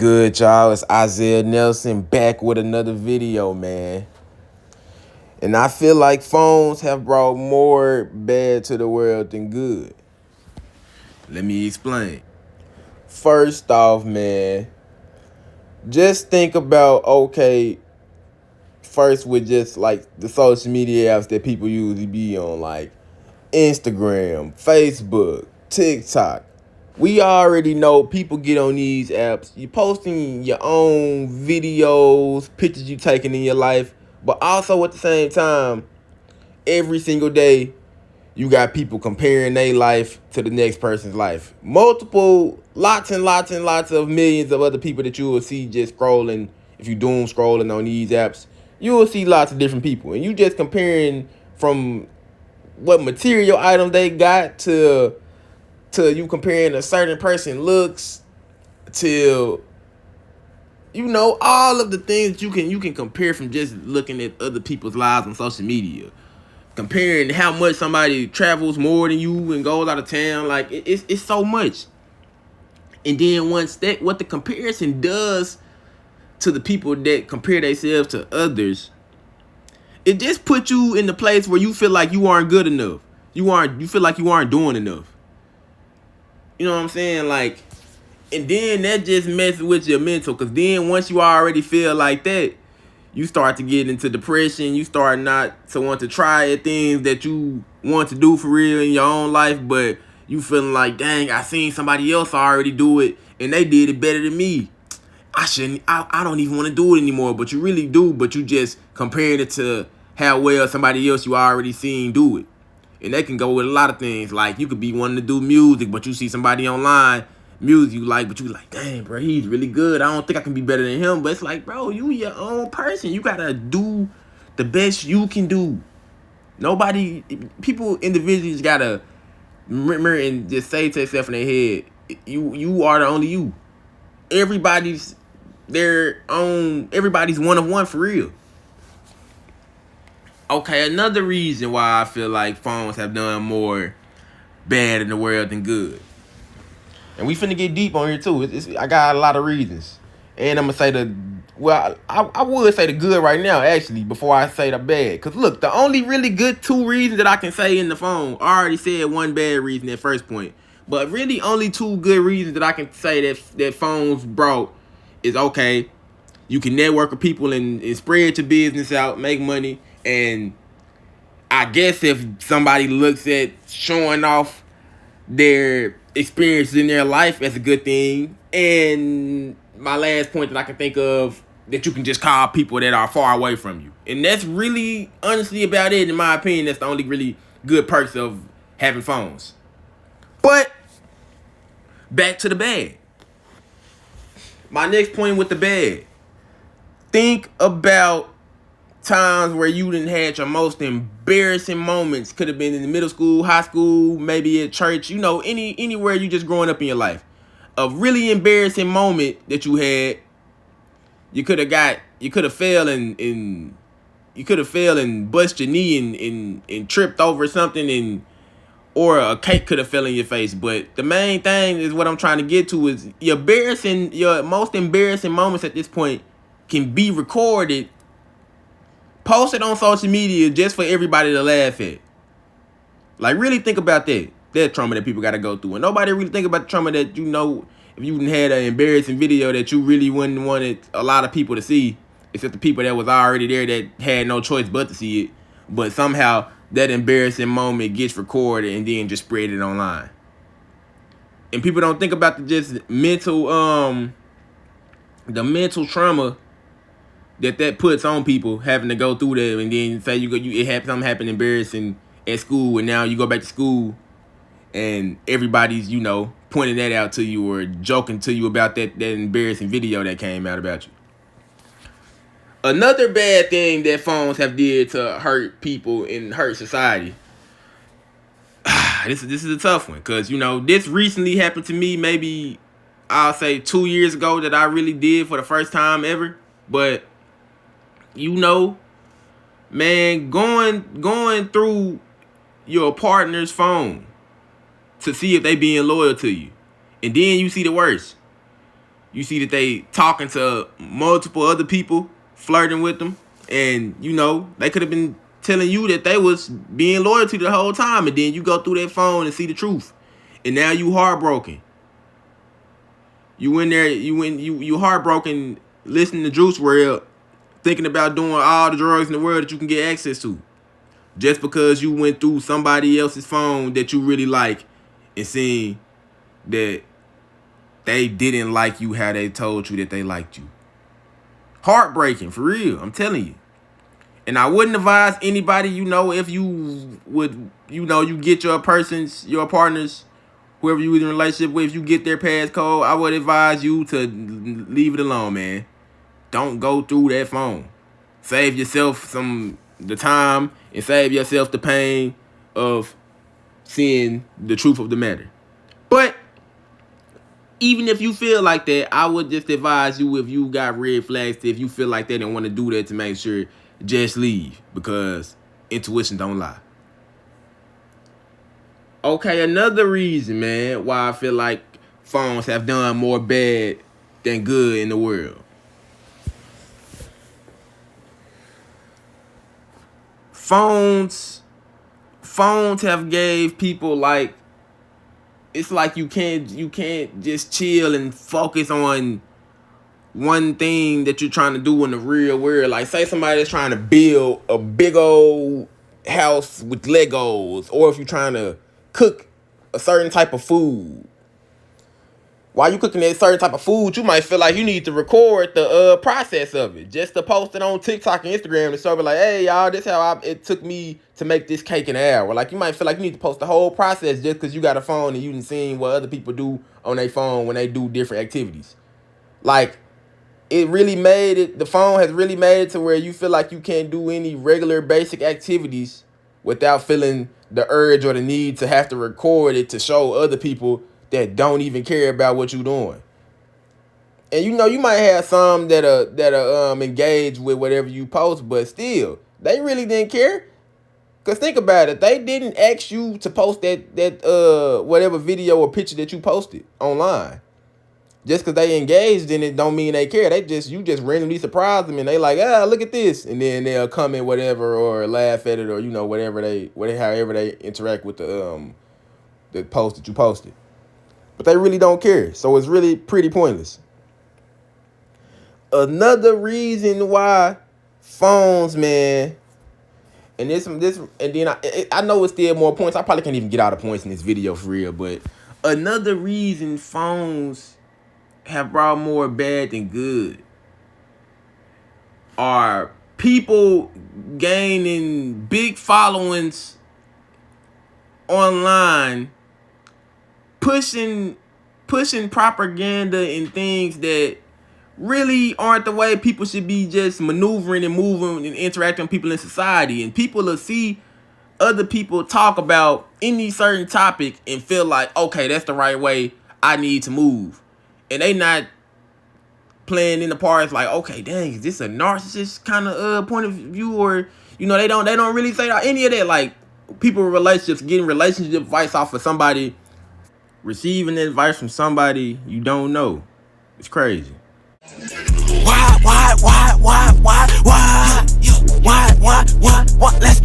Good, y'all? It's Isaiah Nelson back with another video, man. And I feel like phones have brought more bad to the world than good. Let me explain. First off, man, just think about, first with just like the social media apps that people usually be on, like Instagram, Facebook, TikTok. We already know people get on these apps. You posting your own videos, pictures you taking in your life, but also at the same time, every single day, you got people comparing their life to the next person's life. Lots and lots and lots of millions of other people that you will see just scrolling. If you doom scrolling on these apps, you will see lots of different people, and you just comparing from what material items they got to you comparing a certain person looks to all of the things you can compare from just looking at other people's lives on social media, comparing how much somebody travels more than you and goes out of town. Like it's so much. And then what the comparison does to the people that compare themselves to others, it just puts you in the place where you feel like you aren't good enough. You feel like you aren't doing enough. You know what I'm saying? Like, and then that just messes with your mental, because then once you already feel like that, you start to get into depression. You start not to want to try at things that you want to do for real in your own life, but you feeling like, dang, I seen somebody else already do it and they did it better than me. I don't even want to do it anymore, but you really do, but you just comparing it to how well somebody else you already seen do it. And that can go with a lot of things. Like, you could be wanting to do music, but you see somebody online, music you like, but you like, dang, bro, he's really good. I don't think I can be better than him. But it's like, bro, you your own person. You gotta do the best you can do. People individually gotta remember and just say to themselves in their head, you are the only you. Everybody's one of one for real. Okay, another reason why I feel like phones have done more bad in the world than good. And we finna get deep on here too. I got a lot of reasons. And I'm gonna say I would say the good right now, actually, before I say the bad. Cause look, the only really good two reasons that I can say in the phone, I already said one bad reason at first point. But really only two good reasons that I can say that phones brought is, okay, you can network with people and spread your business out, make money. And I guess if somebody looks at showing off their experiences in their life as a good thing. And my last point that I can think of, that you can just call people that are far away from you. And that's really, honestly, about it. In my opinion, that's the only really good perks of having phones. But back to the bad. My next point with the bad. Think about times where you didn't had your most embarrassing moments. Could have been in the middle school, high school, maybe at church, anywhere you just growing up in your life. A really embarrassing moment that you had, you could have failed and bust your knee and tripped over something, or a cake could have fell in your face. But the main thing is, what I'm trying to get to is, your most embarrassing moments at this point can be recorded, posted on social media just for everybody to laugh at. Like, really think about that trauma that people got to go through. And nobody really think about the trauma that, if you had an embarrassing video that you really wouldn't wanted a lot of people to see, except the people that was already there that had no choice but to see it. But somehow that embarrassing moment gets recorded and then just spread it online. And people don't think about the mental trauma that puts on people, having to go through that. And then say something happened embarrassing at school, and now you go back to school and everybody's pointing that out to you or joking to you about that embarrassing video that came out about you. Another bad thing that phones have did to hurt people and hurt society. This is a tough one, because this recently happened to me, maybe I'll say 2 years ago, that I really did for the first time ever. But man, going through your partner's phone to see if they being loyal to you, and then you see the worst. You see that they talking to multiple other people, flirting with them, and you know they could have been telling you that they was being loyal to you the whole time, and then you go through that phone and see the truth, and now you heartbroken. You in there, you heartbroken, listening to Juice WRLD, thinking about doing all the drugs in the world that you can get access to, just because you went through somebody else's phone that you really like, and seeing that they didn't like you how they told you that they liked you. Heartbreaking, for real, I'm telling you. And I wouldn't advise anybody, you know, if you would, you know, you get your partners, whoever you was in a relationship with, if you get their passcode, I would advise you to leave it alone, man. Don't go through that phone. Save yourself the time and save yourself the pain of seeing the truth of the matter. But even if you feel like that, I would just advise you, if you got red flags, if you feel like that and want to do that, to make sure, just leave, because intuition don't lie. Okay, another reason, man, why I feel like phones have done more bad than good in the world. Phones have gave people, like, it's like you can't just chill and focus on one thing that you're trying to do in the real world. Like, say somebody that's trying to build a big old house with Legos, or if you're trying to cook a certain type of food. While you cooking that certain type of food, you might feel like you need to record the process of it, just to post it on TikTok and Instagram, and show me like, hey y'all, this how it took me to make this cake in an hour. Like, you might feel like you need to post the whole process just because you got a phone and you done seen what other people do on their phone when they do different activities. Like, the phone has really made it to where you feel like you can't do any regular basic activities without feeling the urge or the need to have to record it to show other people that don't even care about what you're doing. And you know, you might have some that are engaged with whatever you post, but still, they really didn't care. Cause think about it, they didn't ask you to post that whatever video or picture that you posted online. Just because they engaged in it don't mean they care. You just randomly surprise them and they like, look at this. And then they'll comment whatever or laugh at it, or, you know, however they interact with the post that you posted. But they really don't care. So it's really pretty pointless. Another reason why phones, man, and then I know it's still more points. I probably can't even get out of points in this video for real, but another reason phones have brought more bad than good are people gaining big followings online, pushing propaganda and things that really aren't the way people should be just maneuvering and moving and interacting with people in society. And people will see other people talk about any certain topic and feel like, okay, that's the right way I need to move. And they not playing in the parts like, okay, dang, is this a narcissist kind of point of view? Or, you know, they don't really say any of that. Like, people in relationships, getting relationship advice off of somebody, receiving advice from somebody you don't know. It's crazy. Why? Let's